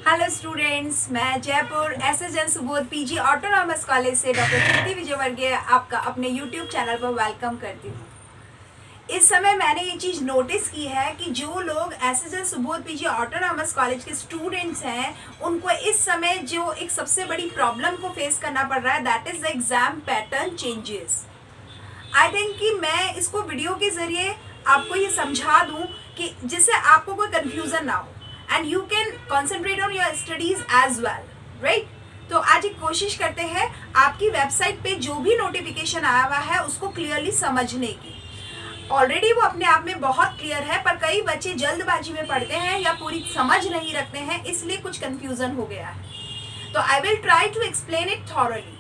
Hello students, मैं Jaipur SSN Subodh PG autonomous college से doctor कृति विजयवर्गीय आपका अपने यूट्यूब चैनल पर वेलकम करती हूँ। इस समय मैंने ये चीज़ नोटिस की है कि जो लोग SSN Subodh PG autonomous college के स्टूडेंट्स हैं, उनको इस समय जो एक सबसे बड़ी प्रॉब्लम को फेस करना पड़ रहा है, that is the exam pattern changes. I think कि मैं इसको वीडियो के ज़रिए आपको ये समझा दूँ कि जिससे आपको कोई कन्फ्यूज़न ना हो and you can concentrate on your studies as well, right. तो आज एक कोशिश करते हैं आपकी वेबसाइट पे जो भी नोटिफिकेशन आया हुआ है उसको क्लियरली समझने की। ऑलरेडी वो अपने आप में बहुत क्लियर है, पर कई बच्चे जल्दबाजी में पढ़ते हैं या पूरी समझ नहीं रखते हैं, इसलिए कुछ कंफ्यूजन हो गया है। तो I will try to explain it thoroughly.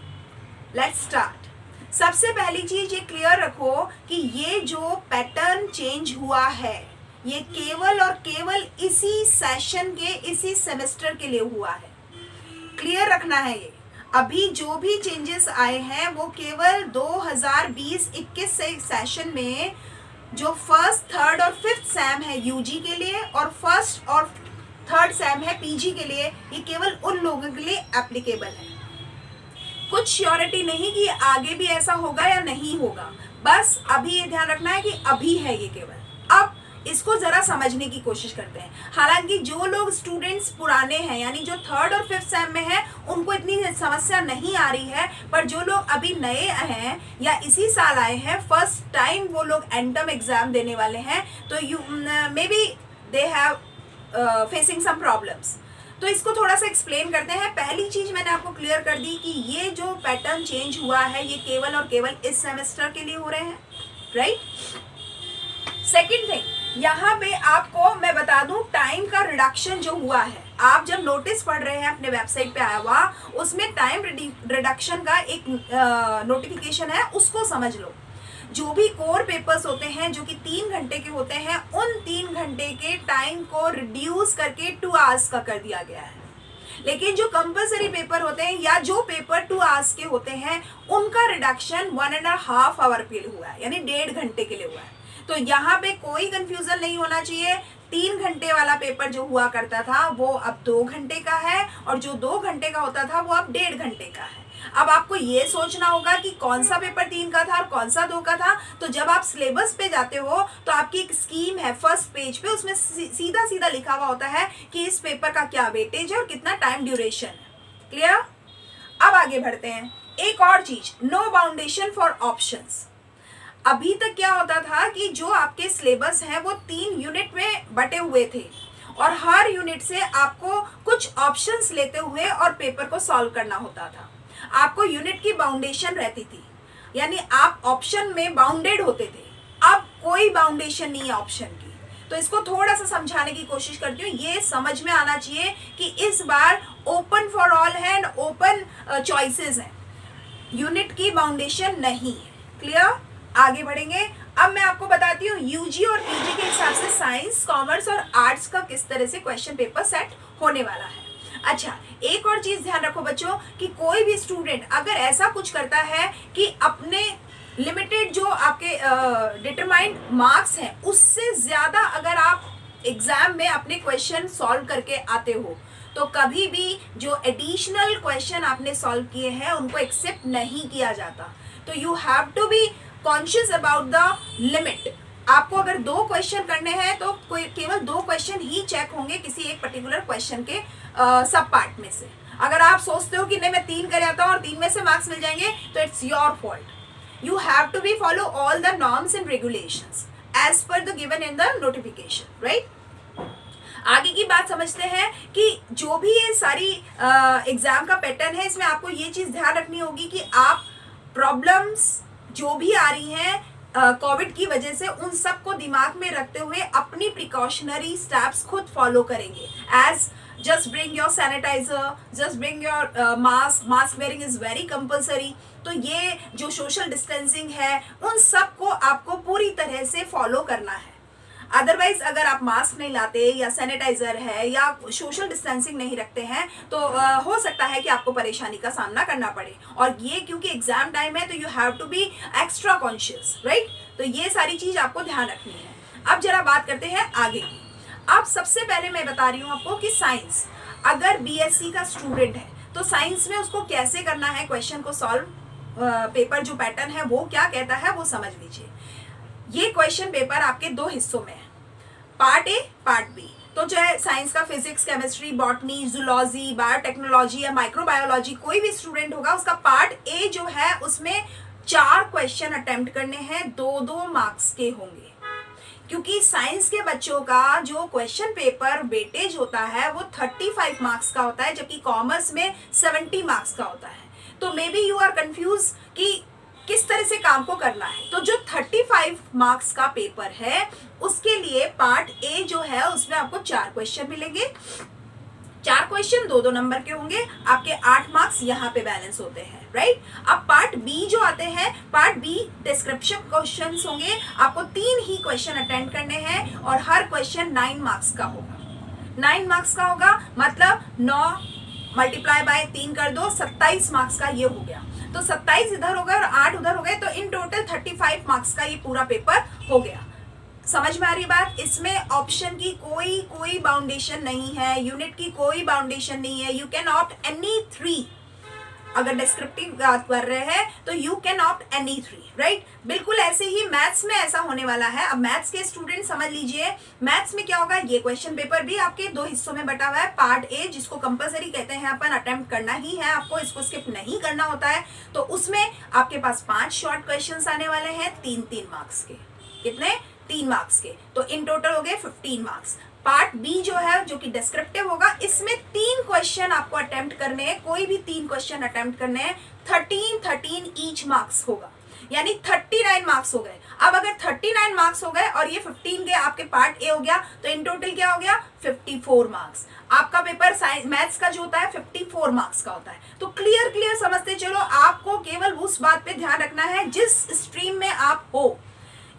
Let's start. सबसे पहली चीज ये क्लियर रखो कि ये जो पैटर्न चेंज हुआ है ये केवल और केवल इसी सेशन के, इसी सेमेस्टर के लिए हुआ है। क्लियर रखना है ये। अभी जो भी चेंजेस आए हैं वो केवल 2020-21 सेशन में जो फर्स्ट, थर्ड और फिफ्थ सैम है यूजी के लिए और फर्स्ट और थर्ड सैम है पीजी के लिए, ये केवल उन लोगों के लिए एप्लीकेबल है। कुछ श्योरिटी नहीं कि आगे भी ऐसा होगा या नहीं होगा, बस अभी ये ध्यान रखना है कि अभी है ये केवल। अब इसको जरा समझने की कोशिश करते हैं। हालांकि जो लोग स्टूडेंट्स पुराने हैं, यानी जो थर्ड और फिफ्थ सेम में हैं, उनको इतनी समस्या नहीं आ रही है, पर जो लोग अभी नए हैं या इसी साल आए हैं, फर्स्ट टाइम वो लोग एंटम एग्जाम देने वाले हैं, तो you may be they have facing some problems. तो इसको थोड़ा सा एक्सप्लेन करते हैं। पहली चीज मैंने आपको क्लियर कर दी कि ये जो पैटर्न चेंज हुआ है ये केवल और केवल इस सेमेस्टर के लिए हो रहे हैं, राइट। सेकेंड थिंग, यहाँ पे आपको मैं बता दूं टाइम का रिडक्शन जो हुआ है। आप जब नोटिस पढ़ रहे हैं अपने वेबसाइट पे आया हुआ, उसमें टाइम रिडक्शन का एक नोटिफिकेशन है, उसको समझ लो। जो भी कोर पेपर्स होते हैं जो कि 3 घंटे के होते हैं, उन 3 घंटे के टाइम को रिड्यूस करके 2 आवर्स का कर दिया गया है। लेकिन जो कंपलसरी पेपर होते हैं या जो पेपर 2 आवर्स के होते हैं, उनका रिडक्शन 1.5 आवर के लिए हुआ है, यानी 1.5 घंटे के लिए हुआ है। तो यहाँ पे कोई कंफ्यूजन नहीं होना चाहिए। 3 घंटे वाला पेपर जो हुआ करता था वो अब 2 घंटे का है, और जो 2 घंटे का होता था वो अब 1.5 घंटे का है। अब आपको ये सोचना होगा कि कौन सा पेपर 3 का था और कौन सा 2 का था। तो जब आप सिलेबस पे जाते हो तो आपकी एक स्कीम है फर्स्ट पेज पे, उसमें सीधा सीधा लिखा हुआ होता है कि इस पेपर का क्या वेटेज है और कितना टाइम ड्यूरेशन है। क्लियर। अब आगे बढ़ते हैं। एक और चीज, नो बाउंडेशन फॉर ऑप्शंस। अभी तक क्या होता था कि जो आपके सिलेबस हैं वो 3 यूनिट में बटे हुए थे, और हर यूनिट से आपको कुछ ऑप्शंस लेते हुए और पेपर को सॉल्व करना होता था। आपको यूनिट की बाउंडेशन रहती थी, यानी आप ऑप्शन में बाउंडेड होते थे। अब कोई बाउंडेशन नहीं है ऑप्शन की। तो इसको थोड़ा सा समझाने की कोशिश करती हूँ। ये समझ में आना चाहिए कि इस बार ओपन फॉर ऑल है एंड ओपन चॉइसेस हैं, यूनिट की बाउंडेशन नहीं है। क्लियर। आगे बढ़ेंगे। अब मैं आपको बताती हूँ यूजी और पीजी के हिसाब से साइंस, कॉमर्स और आर्ट्स का किस तरह से क्वेश्चन पेपर सेट होने वाला है। अच्छा, एक और चीज ध्यान रखो बच्चों कि कोई भी स्टूडेंट अगर ऐसा कुछ करता है कि अपने लिमिटेड जो आपके डिटरमाइंड मार्क्स हैं उससे ज्यादा अगर आप एग्जाम में अपने क्वेश्चन सॉल्व करके आते हो, तो कभी भी जो एडिशनल क्वेश्चन आपने सॉल्व किए हैं उनको एक्सेप्ट नहीं किया जाता। तो you have to be conscious about the limit. आपको अगर 2 क्वेश्चन करने हैं तो केवल 2 क्वेश्चन ही चेक होंगे किसी एक पर्टिकुलर क्वेश्चन के सब पार्ट में से। अगर आप सोचते हो कि नहीं मैं 3 कर आता हूँ और 3 में से मार्क्स मिल जाएंगे, तो it's your fault. You have to be follow all the norms and regulations as per the given in the notification, right. आगे की बात समझते हैं कि जो भी ये सारी एग्जाम का पैटर्न है, इसमें आपको ये चीज ध्यान रखनी होगी कि आप प्रॉब्लम्स जो भी आ रही हैं कोविड की वजह से, उन सब को दिमाग में रखते हुए अपनी प्रिकॉशनरी स्टेप्स खुद फॉलो करेंगे। As just bring your sanitizer, just bring your mask wearing is very compulsory. तो ये जो सोशल डिस्टेंसिंग है उन सब को आपको पूरी तरह से फॉलो करना है। अदरवाइज अगर आप मास्क नहीं लाते या सैनिटाइजर है या सोशल डिस्टेंसिंग नहीं रखते हैं तो हो सकता है कि आपको परेशानी का सामना करना पड़े। और ये क्योंकि एग्जाम टाइम है तो you have to be extra conscious, right. तो ये सारी चीज आपको ध्यान रखनी है। अब जरा बात करते हैं आगे की। अब सबसे पहले मैं बता रही हूँ आपको कि साइंस, अगर बीएससी का स्टूडेंट है तो साइंस में उसको कैसे करना है क्वेश्चन को सॉल्व, पेपर जो पैटर्न है वो क्या कहता है वो समझ लीजिए। ये क्वेश्चन पेपर आपके दो हिस्सों में है, पार्ट ए पार्ट बी। तो चाहे साइंस का physics, chemistry, botany, zoology, biotechnology या माइक्रोबायोलॉजी कोई भी स्टूडेंट होगा, उसका पार्ट ए जो है उसमें 4 क्वेश्चन अटेम्प्ट करने हैं, 2-2 मार्क्स के होंगे। क्योंकि साइंस के बच्चों का जो क्वेश्चन पेपर वेटेज होता है वो 35 मार्क्स का होता है, जबकि कॉमर्स में 70 मार्क्स का होता है। तो may be you are confuse कि किस तरह से काम को करना है। तो जो 35 मार्क्स का पेपर है उसके लिए पार्ट ए जो है उसमें आपको 4 क्वेश्चन मिलेंगे। 4 क्वेश्चन 2-2 नंबर के होंगे, आपके 8 मार्क्स यहाँ पे बैलेंस होते हैं, राइट। अब पार्ट बी जो आते हैं, पार्ट बी डिस्क्रिप्शन क्वेश्चंस होंगे, आपको 3 ही क्वेश्चन अटेंड करने हैं और हर क्वेश्चन 9 मार्क्स का होगा। 9 मार्क्स का होगा मतलब 9 मल्टीप्लाई बाय 3 कर दो, 27 मार्क्स का ये हो गया। तो 27 इधर हो गए और 8 उधर हो गए, तो इन टोटल 35 मार्क्स का ये पूरा पेपर हो गया। समझ में आ रही बात? इसमें ऑप्शन की कोई बाउंडेशन नहीं है, यूनिट की कोई बाउंडेशन नहीं है। You can opt any 3। अगर डिस्क्रिप्टिव बात कर रहे हैं तो you can opt any 3, right. बिल्कुल ऐसे ही मैथ्स में ऐसा होने वाला है। अब मैथ्स के स्टूडेंट समझ लीजिए, मैथ्स में क्या होगा, ये क्वेश्चन पेपर भी आपके 2 हिस्सों में बटा हुआ है। पार्ट ए जिसको कंपलसरी कहते हैं अपन अटेम्प्ट करना ही है, आपको इसको स्किप नहीं करना होता है। तो उसमें आपके पास 5 शॉर्ट क्वेश्चन आने वाले हैं, 3-3 मार्क्स के। कितने? 3 मार्क्स के। तो इन टोटल हो गए 15 मार्क्स। पार्ट बी जो है जो कि डिस्क्रिप्टिव होगा, इसमें 3 क्वेश्चन आपको अटेम्प्ट करने हैं, कोई भी 3 क्वेश्चन अटेम्प्ट करने हैं। 13 ईच मार्क्स होगा, यानी 39 मार्क्स हो गए। अब अगर 39 मार्क्स हो गए और ये 15 के आपके पार्ट ए हो गया, तो इन टोटल क्या हो गया? 54 मार्क्स। आपका पेपर साइंस मैथ्स का जो होता है 54 मार्क्स का होता है। तो क्लियर समझते चलो, आपको केवल उस बात पे ध्यान रखना है जिस स्ट्रीम में आप हो।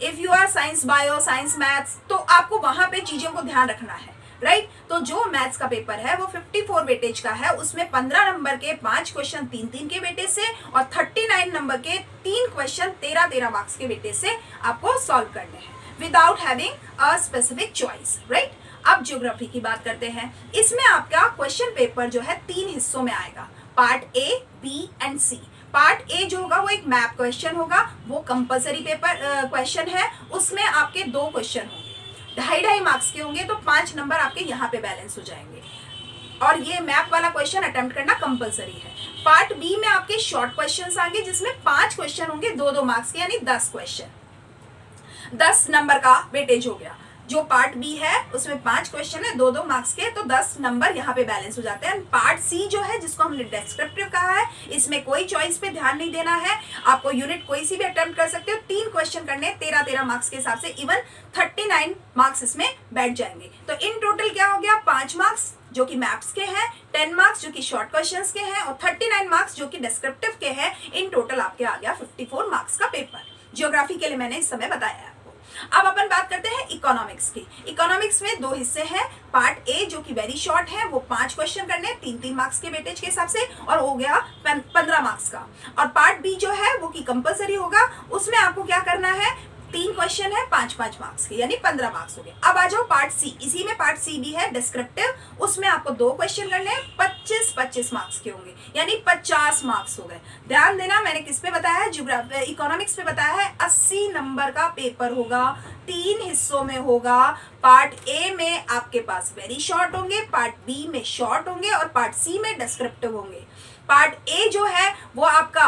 If you are science bio, science maths, तो आपको वहां पे चीजों को ध्यान रखना है, राइट। तो जो मैथ्स का पेपर है वो 54 वेटेज का है, उसमें 15 नंबर के 5 क्वेश्चन 3-3 के वेटेज से और 39 नंबर के 3 क्वेश्चन 13-13 मार्क्स के वेटेज से आपको सॉल्व करने हैं without having a specific choice, right. अब ज्योग्राफी की बात करते हैं। इसमें आपका क्वेश्चन पेपर जो है 3 हिस्सों में आएगा, part A, B and C. Part A जो होगा वो एक मैप क्वेश्चन होगा, वो कंपलसरी पेपर क्वेश्चन है। उसमें आपके 2 क्वेश्चन होंगे, 2.5 मार्क्स के होंगे, तो 5 नंबर आपके यहाँ पे बैलेंस हो जाएंगे। और ये मैप वाला क्वेश्चन अटेम्प्ट करना कंपलसरी है। पार्ट बी में आपके शॉर्ट क्वेश्चन आएंगे जिसमें 5 क्वेश्चन होंगे, 2-2 मार्क्स के, यानी 10 क्वेश्चन, 10 नंबर का वेटेज हो गया। जो पार्ट बी है उसमें 5 क्वेश्चन है, 2-2 मार्क्स के, तो 10 नंबर यहाँ पे बैलेंस हो जाते हैं। पार्ट सी जो है जिसको हमने डिस्क्रिप्टिव कहा है, इसमें कोई चॉइस पे ध्यान नहीं देना है, आपको यूनिट कोई सी भी अटेम्प्ट कर सकते हो। 3 क्वेश्चन करने 13-13 मार्क्स के हिसाब से, इवन 39 मार्क्स इसमें बैठ जाएंगे। तो इन टोटल क्या हो गया? 5 मार्क्स जो कि मैप्स के हैं, 10 मार्क्स जो कि शॉर्ट क्वेश्चंस के हैं और 39 मार्क्स जो कि डिस्क्रिप्टिव के हैं। इन टोटल आपके आ गया 54 मार्क्स का पेपर। ज्योग्राफी के लिए मैंने इस समय बताया है। अब अपन बात करते हैं इकोनॉमिक्स की। इकोनॉमिक्स में 2 हिस्से हैं, पार्ट ए जो कि वेरी शॉर्ट है, वो 5 क्वेश्चन करने 3-3 मार्क्स के वेटेज के हिसाब से और हो गया 15 मार्क्स का। और पार्ट बी जो है वो कि कंपलसरी होगा, उसमें आपको क्या करना है, 3 क्वेश्चन है 5-5 मार्क्स के, यानी 15 मार्क्स हो गए। अब आ जाओ पार्ट सी, इसी में पार्ट सी भी है डिस्क्रिप्टिव, उसमें आपको 2 क्वेश्चन करने हैं, 25-25 मार्क्स के होंगे, यानी 50 मार्क्स हो गए। ध्यान देना, मैंने किस पे बताया है, ज्योग्राफी इकोनॉमिक्स पे बताया है। 80 नंबर का पेपर होगा, 3 हिस्सों में होगा। पार्ट ए में आपके पास वेरी शॉर्ट होंगे, पार्ट बी में शॉर्ट होंगे और पार्ट सी में डिस्क्रिप्टिव होंगे। पार्ट ए जो है वो आपका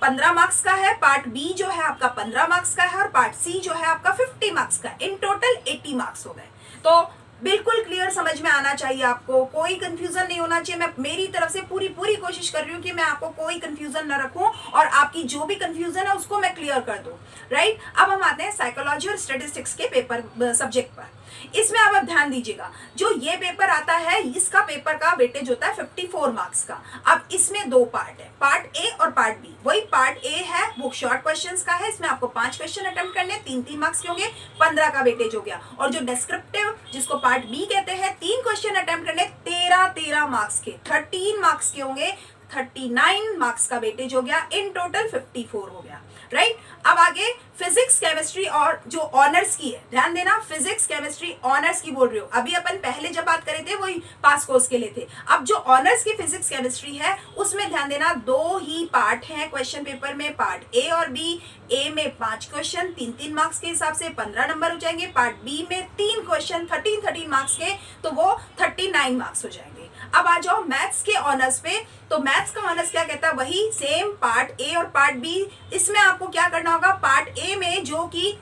15 मार्क्स का है, पार्ट बी जो है आपका 15 मार्क्स का है और पार्ट सी जो है आपका 50 मार्क्स का। इन टोटल 80 मार्क्स हो गए। तो बिल्कुल क्लियर समझ में आना चाहिए आपको, कोई कंफ्यूजन नहीं होना चाहिए। मैं मेरी तरफ से पूरी कोशिश कर रही हूँ कि मैं आपको कोई कंफ्यूजन ना रखूं और आपकी जो भी कंफ्यूजन है उसको मैं क्लियर कर दूं, राइट। अब हम आते हैं साइकोलॉजी और स्टैटिस्टिक्स के पेपर सब्जेक्ट पर। इसमें अब आप ध्यान दीजिएगा, जो ये पेपर आता है इसका पेपर का वेटेज होता है 54 मार्क्स का। अब इसमें 2 पार्ट है, पार्ट ए और पार्ट बी। वही पार्ट ए है वो शॉर्ट क्वेश्चंस का है, इसमें आपको 5 क्वेश्चन अटेम्प्ट करने, 3-3 मार्क्स के होंगे, 15 का वेटेज हो गया। और जो डिस्क्रिप्टिव जिसको पार्ट बी कहते हैं, 3 क्वेश्चन अटेम्प्ट करने 13-13 मार्क्स के, 13 मार्क्स के होंगे, 39 मार्क्स का वेटेज हो गया। इन टोटल 54 हो गया। राइट। अब आगे फिजिक्स केमिस्ट्री और जो ऑनर्स की है, ध्यान देना, फिजिक्स केमिस्ट्री ऑनर्स की बोल रही हूँ। अभी अपन पहले जब बात करे थे वही पास कोर्स के लिए थे। अब जो ऑनर्स की फिजिक्स केमिस्ट्री है उसमें ध्यान देना, 2 ही पार्ट हैं क्वेश्चन पेपर में, पार्ट ए और बी। ए में 5 क्वेश्चन 3-3 मार्क्स के हिसाब से 15 नंबर हो जाएंगे। पार्ट बी में 3 क्वेश्चन 13-13 मार्क्स के, तो वो 39 मार्क्स हो जाएंगे। अब आ जाओ मैथ्स के ऑनर्स पे। तो मैथ्स का ऑनर्स क्या कहता है, वही सेम पार्ट ए और पार्ट बी। इसमें आपको क्या करना होगा, पार्ट ए में जो कि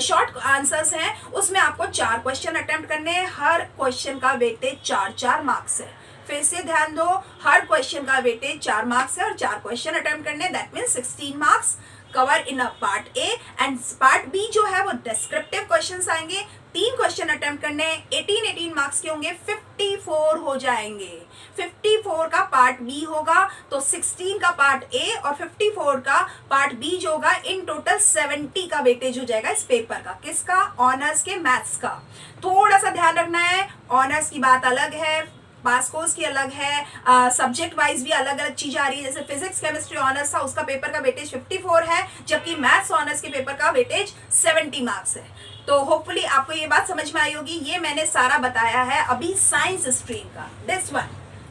शॉर्ट आंसर्स हैं उसमें आपको 4 क्वेश्चन अटेम्प्ट करने हैं। हर क्वेश्चन का वेटेज 4-4 मार्क्स है। फिर से ध्यान दो, हर क्वेश्चन का वेटेज 4 मार्क्स है और 4 क्वेश्चन अटेम्प्ट करने, that means 16 marks cover in a part A. And part B जो है वो डिस्क्रिप्टिव क्वेश्चंस आएंगे, 3 क्वेश्चन अटेम्प्ट करने, 18 मार्क्स के होंगे, 54 हो जाएंगे। 54 का पार्ट बी होगा, तो 16 का पार्ट ए और 54 का पार्ट बी जो होगा, इन टोटल 70 का वेटेज हो जाएगा इस पेपर का। किसका, ऑनर्स के मैथ्स का। थोड़ा सा ध्यान रखना है, ऑनर्स की बात अलग है, पास कोर्स की अलग है, सब्जेक्ट वाइज भी अलग अलग चीज आ रही है। जैसे फिजिक्स केमिस्ट्री ऑनर्स था, उसका पेपर का वेटेज 54 है, जबकि मैथ्स ऑनर्स के पेपर का वेटेज 70 मार्क्स है। तो होपफुली आपको ये बात समझ में आई होगी। ये मैंने सारा बताया है अभी साइंस स्ट्रीम का, दिस वन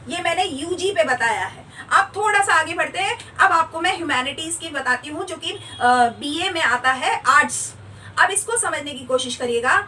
ये मैंने यूजी पे बताया है। अब थोड़ा सा आगे बढ़ते हैं। अब आपको मैं ह्यूमैनिटीज की बताती हूँ, जो कि बीए में आता है, आर्ट्स। अब इसको समझने की कोशिश करिएगा।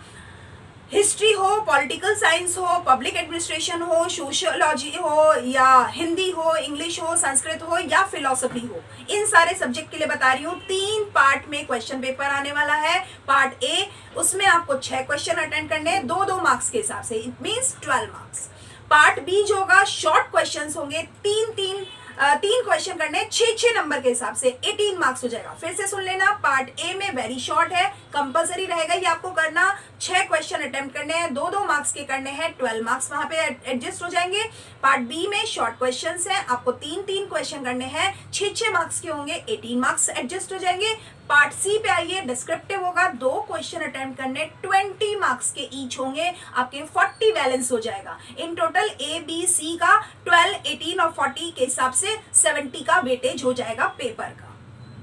हिस्ट्री हो, पॉलिटिकल साइंस हो, पब्लिक एडमिनिस्ट्रेशन हो, सोशियोलॉजी हो, या हिंदी हो, इंग्लिश हो, संस्कृत हो, या फिलोसफी हो, इन सारे सब्जेक्ट के लिए बता रही हूँ। 3 पार्ट में क्वेश्चन पेपर आने वाला है। पार्ट ए, उसमें आपको 6 क्वेश्चन अटेंड करने हैं 2-2 मार्क्स के हिसाब से, it means 12 marks. Part B जो होगा, शॉर्ट क्वेश्चन होंगे, 3 क्वेश्चन करने, 6-6 नंबर के हिसाब से, 18 मार्क्स हो जाएगा। फिर से सुन लेना, पार्ट ए में वेरी शॉर्ट है, कंपलसरी रहेगा ये आपको करना, 6 क्वेश्चन अटेम्प्ट करने हैं, 2-2 मार्क्स के करने हैं, 12 मार्क्स वहां पे एडजस्ट हो जाएंगे। पार्ट बी में शॉर्ट क्वेश्चंस हैं, आपको 3-3 क्वेश्चन करने हैं, 6-6 मार्क्स के होंगे, 18 मार्क्स एडजस्ट हो जाएंगे। पार्ट सी पे आइए, डिस्क्रिप्टिव होगा, 2 क्वेश्चन अटेम्प्ट करने, 20 मार्क्स के ईच होंगे, आपके 40 बैलेंस हो जाएगा। In total A B C का 12, 18 और 40 के हिसाब से 70 का वेटेज हो जाएगा पेपर का।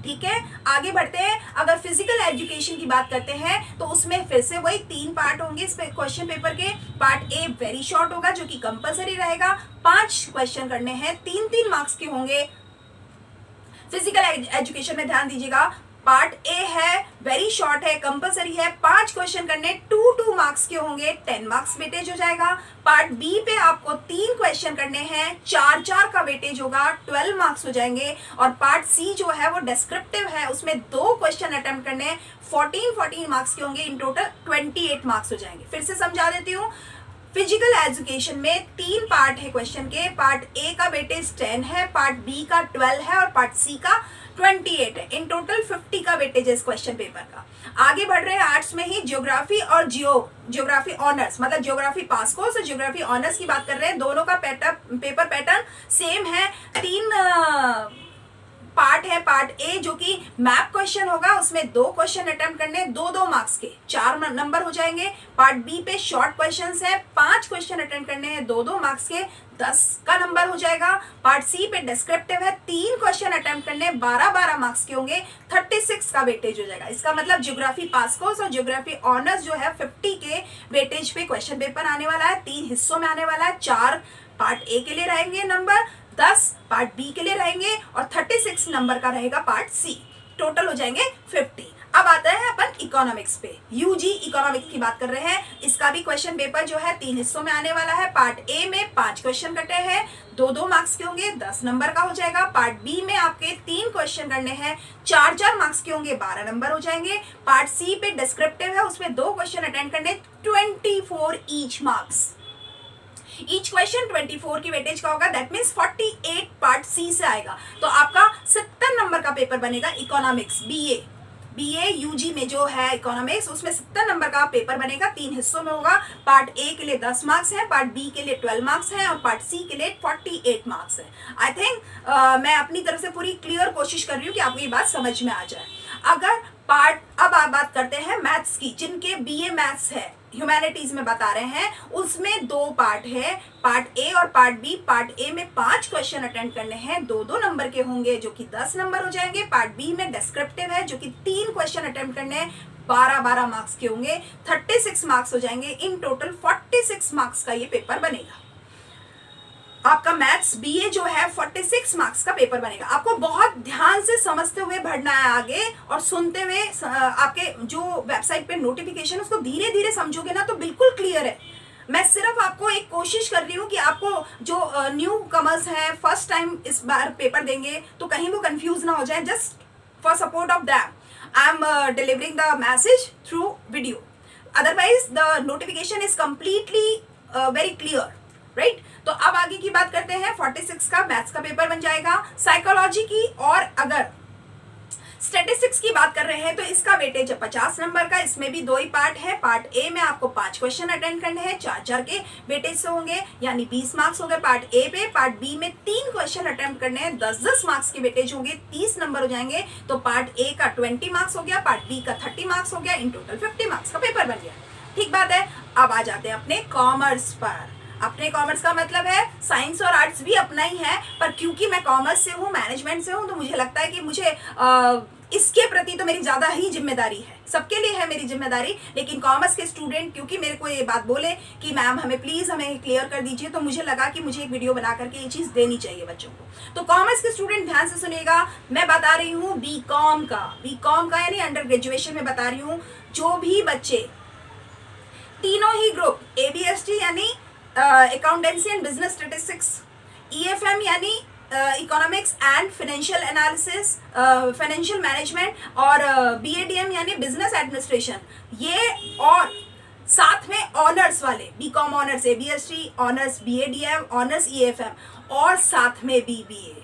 ठीक है, आगे बढ़ते हैं। अगर फिजिकल एजुकेशन की बात करते हैं तो उसमें फिर से वही 3 पार्ट होंगे इस क्वेश्चन पेपर के। पार्ट ए वेरी शॉर्ट होगा, जो कि कंपलसरी रहेगा, 5 क्वेश्चन करने हैं, 3-3 मार्क्स के होंगे। फिजिकल एजुकेशन में ध्यान दीजिएगा, पार्ट ए है, वेरी शॉर्ट है, कंपलसरी है, 5 क्वेश्चन करने, 2-2 मार्क्स के होंगे, 10 मार्क्स वेटेज हो जाएगा। पार्ट बी पे आपको 3 क्वेश्चन करने हैं, 4-4 का वेटेज होगा, 12 मार्क्स हो जाएंगे। और पार्ट सी जो है वो डिस्क्रिप्टिव है, उसमें 2 क्वेश्चन अटेम्प्ट करने हैं, 14 मार्क्स के होंगे, इन टोटल 28 मार्क्स हो जाएंगे। फिर से समझा देती हूँ, फिजिकल एजुकेशन में 3 पार्ट है क्वेश्चन के। पार्ट ए का वेटेज 10 है, पार्ट बी का 12 है और पार्ट सी का 28 है। इन टोटल 50 का वेटेज है इस क्वेश्चन पेपर का। आगे बढ़ रहे हैं आर्ट्स में ही, ज्योग्राफी और ज्योग्राफी ऑनर्स, मतलब ज्योग्राफी पास कोर्स और ज्योग्राफी ऑनर्स की बात कर रहे हैं। दोनों का पेपर पैटर्न सेम है। 3 पार्ट है। पार्ट ए जो कि मैप क्वेश्चन होगा, उसमें 2 क्वेश्चन अटेम्प्ट करने, 2-2 मार्क्स के, 4 नंबर हो जाएंगे। पार्ट बी पे शॉर्ट क्वेश्चंस है, 5 क्वेश्चन अटेम्प्ट करने हैं, 2-2 मार्क्स के, 10 का नंबर हो जाएगा। पार्ट सी पे डिस्क्रिप्टिव है, 3 क्वेश्चन अटेम्प्ट करने, 12-12 मार्क्स के होंगे, 36 का वेटेज हो जाएगा। इसका मतलब ज्योग्राफी पास कोर्स और ज्योग्राफी ऑनर्स जो है 50 के वेटेज पे क्वेश्चन पेपर आने वाला है। 3 हिस्सों में आने वाला है, 4 पार्ट ए के लिए रहेंगे नंबर, 10 पार्ट बी के लिए रहेंगे और 36 नंबर का रहेगा पार्ट सी। टोटल हो जाएंगे 50। अब आता है अपन इकोनॉमिक्स पे, यूजी इकोनॉमिक्स की बात कर रहे हैं। इसका भी क्वेश्चन पेपर जो है 3 हिस्सों में आने वाला है। पार्ट ए में 5 क्वेश्चन कटे हैं, 2-2 मार्क्स के होंगे, 10 नंबर का हो जाएगा। पार्ट बी में आपके 3 क्वेश्चन करने हैं, 4-4 मार्क्स के होंगे, 12 नंबर हो जाएंगे। पार्ट सी पे डिस्क्रिप्टिव है, उसमें 2 क्वेश्चन अटेंड करने, 24 ईच मार्क्स। ईच क्वेश्चन 24 की वेटेज का होगा, दैट मीन्स 48 पार्ट सी से आएगा। तो आपका 70 नंबर का पेपर बनेगा इकोनॉमिक्स बीए यूजी में जो है इकोनॉमिक्स, उसमें 70 नंबर का पेपर बनेगा। 3 हिस्सों में होगा। पार्ट ए के लिए 10 मार्क्स है, पार्ट बी के लिए 12 मार्क्स है और पार्ट सी के लिए 48 मार्क्स है। आई थिंक मैं अपनी तरफ से पूरी क्लियर कोशिश कर रही हूँ कि आपको ये बात समझ में आ जाए। अगर पार्ट अब आप बात करते हैं मैथ्स की, जिनके बीए मैथ्स है ह्यूमैनिटीज में बता रहे हैं उसमें 2 पार्ट है, पार्ट ए और पार्ट बी। पार्ट ए में 5 क्वेश्चन अटेंड करने हैं, 2-2 नंबर के होंगे जो कि 10 नंबर हो जाएंगे। पार्ट बी में डिस्क्रिप्टिव है जो कि 3 क्वेश्चन अटेंड करने हैं, 12-12 मार्क्स के होंगे, 36 मार्क्स हो जाएंगे। इन टोटल 46 मार्क्स का ये पेपर बनेगा। आपका मैथ्स बीए जो है 46 मार्क्स का पेपर बनेगा। आपको बहुत ध्यान से समझते हुए बढ़ना है आगे, और सुनते हुए आपके जो वेबसाइट पे नोटिफिकेशन उसको धीरे धीरे समझोगे ना तो बिल्कुल क्लियर है। मैं सिर्फ आपको एक कोशिश कर रही हूँ कि आपको जो न्यू कमर्स हैं, फर्स्ट टाइम इस बार पेपर देंगे तो कहीं वो कंफ्यूज ना हो जाए। Just for support of that I am delivering the message through video, otherwise the notification is completely very clear, right. तो अब आगे की बात करते हैं। 46 का मैथ्स का पेपर बन जाएगा। साइकोलॉजी की और अगर स्टैटिस्टिक्स की बात कर रहे हैं तो इसका वेटेज है 50 नंबर का। इसमें भी 2 ही पार्ट है। पार्ट ए में आपको 5 क्वेश्चन अटेंड करने हैं, 4-4 के वेटेज से होंगे, यानी 20 मार्क्स हो गए पार्ट ए पे। पार्ट बी में 3 क्वेश्चन अटेंड करने हैं, 10-10 मार्क्स के वेटेज होंगे, 30 नंबर हो जाएंगे। तो पार्ट ए का 20 मार्क्स हो गया, पार्ट बी का 30 मार्क्स हो गया, इन टोटल 50 मार्क्स का पेपर बन गया। ठीक बात है। अब आ जाते हैं अपने कॉमर्स पर। अपने कॉमर्स का मतलब है साइंस और आर्ट्स भी अपना ही है, पर क्योंकि मैं कॉमर्स से हूँ, मैनेजमेंट से हूँ, तो मुझे लगता है कि मुझे इसके प्रति तो मेरी ज़्यादा ही जिम्मेदारी है। सबके लिए है मेरी जिम्मेदारी, लेकिन कॉमर्स के स्टूडेंट क्योंकि मेरे को ये बात बोले कि मैम हमें प्लीज़ हमें क्लियर कर दीजिए, तो मुझे लगा कि मुझे एक वीडियो बना करके ये चीज़ देनी चाहिए बच्चों को। तो कॉमर्स के स्टूडेंट ध्यान से सुनिएगा, मैं बता रही हूँ बीकॉम का यानी अंडर ग्रेजुएशन में बता रही हूँ। जो भी बच्चे तीनों ही ग्रुप ABST यानी accountancy and business statistics, EFM यानी economics and financial analysis, financial management, और BADM यानी बिजनेस एडमिनिस्ट्रेशन, ये और साथ में ऑनर्स वाले BCom honours ABST, honours BADM, honours EFM और साथ में BBA,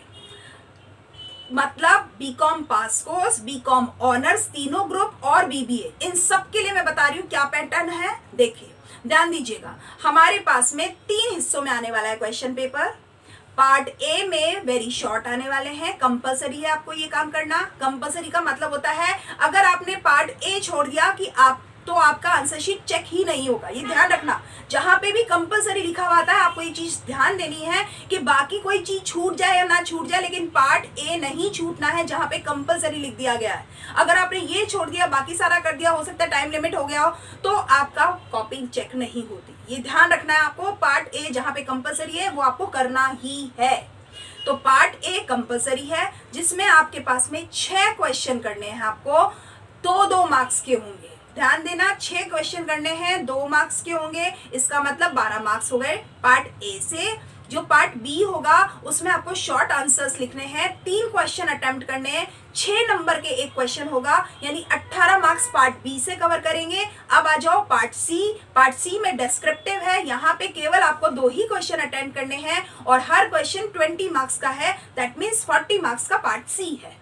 मतलब BCom pass course, BCom honours, तीनों ग्रुप और BBA। इन सब के लिए मैं बता रही हूँ क्या पैटर्न है। देखिए ध्यान दीजिएगा, हमारे पास में 3 हिस्सों में आने वाला है क्वेश्चन पेपर। पार्ट ए में वेरी शॉर्ट आने वाले हैं, कंपलसरी है आपको ये काम करना। कंपलसरी का मतलब होता है अगर आपने पार्ट ए छोड़ दिया कि आप तो आपका आंसर शीट चेक ही नहीं होगा। ये ध्यान रखना, जहां पे भी कंपलसरी लिखा हुआ आता है आपको ये चीज ध्यान देनी है कि बाकी कोई चीज छूट जाए या ना छूट जाए, लेकिन पार्ट ए नहीं छूटना है जहां पे कंपलसरी लिख दिया गया है। अगर आपने ये छोड़ दिया, बाकी सारा कर दिया, हो सकता है टाइम लिमिट हो गया हो, तो आपका कॉपी चेक नहीं होती। ये ध्यान रखना है आपको। पार्ट ए जहां पे कंपलसरी है वो आपको करना ही है। तो पार्ट ए कंपलसरी है, जिसमें आपके पास में 6 क्वेश्चन करने हैं आपको, 2-2 मार्क्स के होंगे। ध्यान देना, 6 क्वेश्चन करने हैं, 2 मार्क्स के होंगे, इसका मतलब 12 मार्क्स हो गए पार्ट ए से। जो पार्ट बी होगा उसमें आपको शॉर्ट आंसर्स लिखने हैं, 3 क्वेश्चन अटेम्प्ट करने हैं, 6 नंबर के एक क्वेश्चन होगा, यानी 18 मार्क्स पार्ट बी से कवर करेंगे। अब आ जाओ पार्ट सी। पार्ट सी में डिस्क्रिप्टिव है, यहाँ पे केवल आपको 2 ही क्वेश्चन अटेम्प्ट करने हैं और हर क्वेश्चन 20 मार्क्स का है, दैट मीन्स 40 मार्क्स का पार्ट सी है।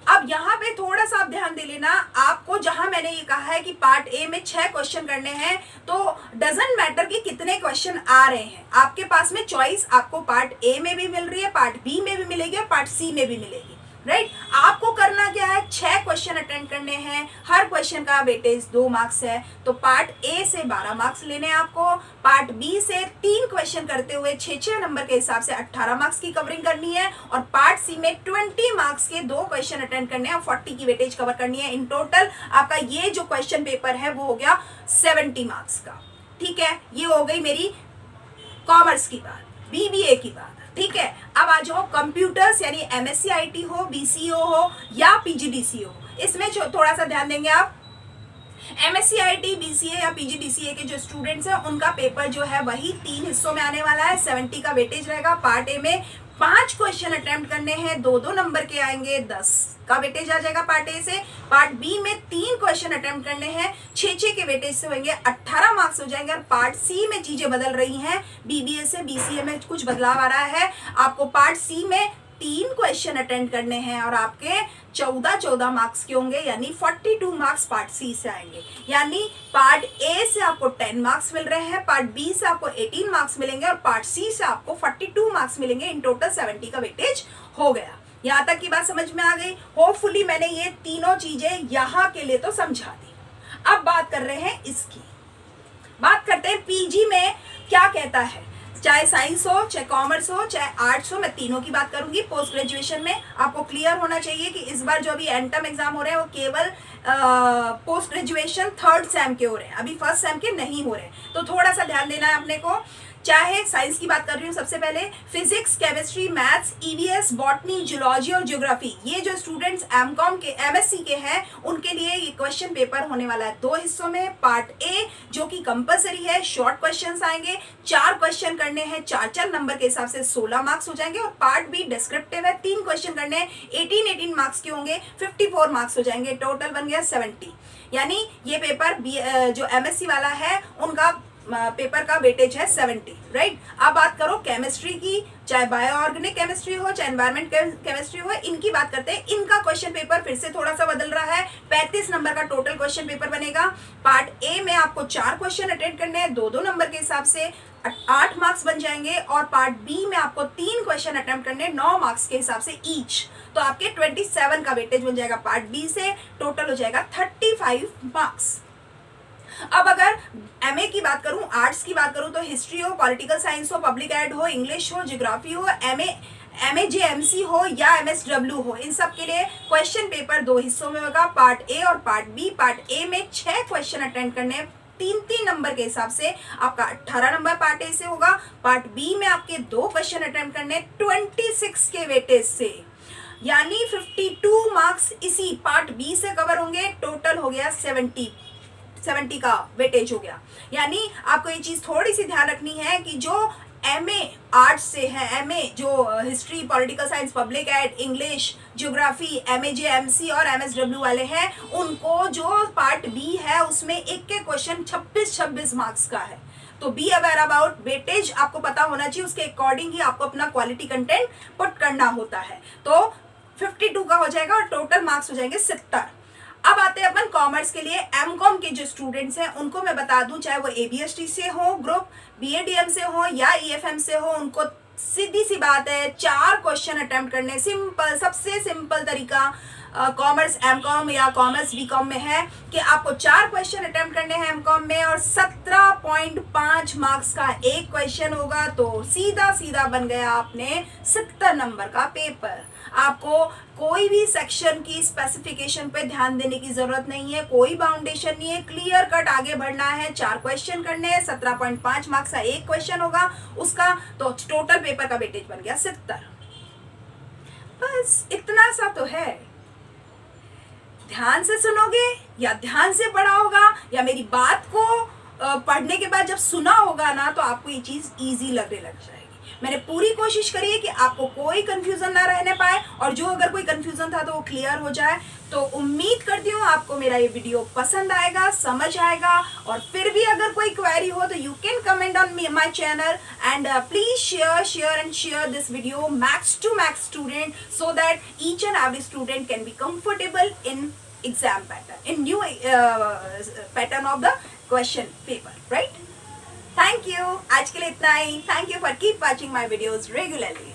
अब यहाँ पे थोड़ा सा आप ध्यान दे लेना, आपको जहां मैंने ये कहा है कि पार्ट ए में 6 क्वेश्चन करने हैं, तो डजंट मैटर कि कितने क्वेश्चन आ रहे हैं, आपके पास में चॉइस आपको पार्ट ए में भी मिल रही है, पार्ट बी में भी मिलेगी और पार्ट सी में भी मिलेगी, राइट। आपको करना क्या है, 6 क्वेश्चन अटेंड करने हैं, हर क्वेश्चन का वेटेज 2 मार्क्स है। तो पार्ट ए से 12 मार्क्स लेने हैं आपको, पार्ट बी से 3 क्वेश्चन करते हुए 6-6 नंबर के हिसाब से 18 मार्क्स की कवरिंग करनी है, और पार्ट सी में 20 मार्क्स के 2 क्वेश्चन अटेंड करने हैं, 40 की वेटेज कवर करनी है। इन टोटल आपका ये जो क्वेश्चन पेपर है वो हो गया 70 मार्क्स का। ठीक है, ये हो गई मेरी कॉमर्स की बात, BBA की बात। ठीक है, अब आ जाओ कंप्यूटर्स यानी MSc IT हो, BCO हो या PGDCA हो, इसमें थोड़ा सा ध्यान देंगे आप। MSc IT, BCA या PGDCA के जो स्टूडेंट्स हैं उनका पेपर जो है वही 3 हिस्सों में आने वाला है, 70 का वेटेज रहेगा। पार्ट ए में 5 क्वेश्चन अटेम्प्ट करने हैं, 2-2 नंबर के आएंगे, 10 का वेटेज आ जाएगा पार्ट ए से। पार्ट बी में 3 क्वेश्चन अटेम्प्ट करने हैं, 6-6 के वेटेज से होंगे, 18 मार्क्स हो जाएंगे। और पार्ट सी में चीजें बदल रही हैं, BBA से BCA में कुछ बदलाव आ रहा है। आपको पार्ट सी में 3 क्वेश्चन अटेंड करने हैं और आपके 14-14 मार्क्स के होंगे, यानी 42 मार्क्स पार्ट सी से आएंगे। यानी पार्ट ए से आपको 10 मार्क्स मिल रहे हैं, पार्ट बी से आपको 18 मार्क्स मिलेंगे और पार्ट सी से आपको 42 मार्क्स मिलेंगे। इन टोटल 70 का वेटेज हो गया। यहाँ तक की बात समझ में आ गई। होपफुली मैंने ये तीनों चीजें यहाँ के लिए तो समझा दी। अब बात कर रहे हैं इसकी। बात करते हैं पीजी में क्या कहता है, चाहे साइंस हो, चाहे कॉमर्स हो, चाहे आर्ट्स हो, मैं तीनों की बात करूंगी। पोस्ट ग्रेजुएशन में आपको क्लियर होना चाहिए कि इस बार जो अभी एंटम एग्जाम हो रहे हैं वो केवल पोस्ट ग्रेजुएशन थर्ड सेम के हो रहे हैं, अभी फर्स्ट सेम के नहीं हो रहे हैं, तो थोड़ा सा ध्यान देना है अपने को। चाहे साइंस की बात कर रही हूँ, सबसे पहले physics, chemistry, maths, EVS, botany, zoology और ज्योग्राफी, ये जो स्टूडेंट्स एमकॉम के, एमएससी के हैं, उनके लिए ये क्वेश्चन पेपर होने वाला है 2 हिस्सों में। पार्ट ए जो कि कंपलसरी है, शॉर्ट क्वेश्चंस आएंगे, 4 क्वेश्चन करने हैं, 4 नंबर के हिसाब से 16 मार्क्स हो जाएंगे। और पार्ट बी डिस्क्रिप्टिव है, 3 क्वेश्चन करने हैं, 18 मार्क्स के होंगे, 54 मार्क्स हो जाएंगे, टोटल बन गया 70। यानी ये पेपर जो एमएससी वाला है उनका पेपर का वेटेज है 70, राइट। अब बात करो केमिस्ट्री की, चाहे बायो ऑर्गेनिक केमिस्ट्री हो, चाहे एनवायरमेंट केमिस्ट्री हो, इनकी बात करते हैं। इनका क्वेश्चन पेपर फिर से थोड़ा सा बदल रहा है, 35 नंबर का टोटल क्वेश्चन पेपर बनेगा। पार्ट ए में आपको 4 क्वेश्चन अटेंड करने हैं, 2-2 नंबर के हिसाब से 8 मार्क्स बन जाएंगे। और पार्ट बी में आपको 3 क्वेश्चन अटेम्प्ट करने, 9 मार्क्स के हिसाब से ईच, तो आपके 27 का वेटेज बन जाएगा पार्ट बी से, टोटल हो जाएगा 35 मार्क्स। अब अगर एमए की बात करूं, आर्ट्स की बात करूं, तो हिस्ट्री हो, पॉलिटिकल साइंस हो, पब्लिक एड हो, इंग्लिश हो, ज्योग्राफी हो, एमए जेएमसी हो या एमएसडब्ल्यू हो, इन सब के लिए क्वेश्चन पेपर 2 हिस्सों में होगा, पार्ट ए और पार्ट बी। पार्ट ए में 6 क्वेश्चन अटेंड करने, 3-3 नंबर के हिसाब से आपका 18 नंबर पार्ट ए से होगा। पार्ट बी में आपके 2 क्वेश्चन अटेंड करने 26 के वेटेज से, यानी 52 मार्क्स इसी पार्ट बी से कवर होंगे, टोटल हो गया 70 का वेटेज हो गया। यानी आपको ये चीज थोड़ी सी ध्यान रखनी है कि जो एमए आर्ट्स से है, एमए जो history, political science, public ad, English, geography, MA JMC और एमएसडब्ल्यू वाले हैं, उनको जो पार्ट बी है उसमें एक क्वेश्चन 26 मार्क्स का है। तो बी अवेयर अबाउट, वेटेज आपको पता होना चाहिए, उसके अकॉर्डिंग ही आपको अपना क्वालिटी कंटेंट पुट करना होता है। तो 52 का हो जाएगा और टोटल मार्क्स हो जाएंगे 70। अब आते हैं अपन कॉमर्स के लिए। एमकॉम के जो स्टूडेंट्स हैं उनको मैं बता दूं, चाहे वो एबीएसटी से हो ग्रुप, बीएडीएम से हो या ईएफएम से हो, उनको सीधी सी बात है 4 क्वेश्चन अटेम्प्ट करने, सिंपल, सबसे सिंपल तरीका कॉमर्स एमकॉम या कॉमर्स बीकॉम में है कि आपको 4 क्वेश्चन अटेम्प्ट करने हैं एमकॉम में और 17.5 मार्क्स का एक क्वेश्चन होगा, तो सीधा सीधा बन गया आपने 70 नंबर का पेपर। आपको कोई भी सेक्शन की स्पेसिफिकेशन पे ध्यान देने की जरूरत नहीं है, कोई बाउंडेशन नहीं है, क्लियर कट आगे बढ़ना है, 4 क्वेश्चन करने हैं, 17.5 मार्क्स का एक क्वेश्चन होगा उसका, तो टोटल पेपर का वेटेज बन गया 70। बस इतना सा तो है। ध्यान से सुनोगे या ध्यान से पढ़ा होगा या मेरी बात को पढ़ने के बाद जब सुना होगा ना, तो आपको ये चीज इजी लगने लग जाएगी। मैंने पूरी कोशिश करी है कि आपको कोई कंफ्यूजन ना रहने पाए, और जो अगर कोई कंफ्यूजन था तो वो क्लियर हो जाए। तो उम्मीद करती हूँ आपको मेरा ये वीडियो पसंद आएगा, समझ आएगा, और फिर भी अगर कोई क्वेरी हो तो you can comment on my channel and please share this video max to max student, so that each and every student can be comfortable in exam pattern, in new pattern of the question paper, right. Thank you, आज के लिए इतना ही। Thank you for keep watching my videos regularly.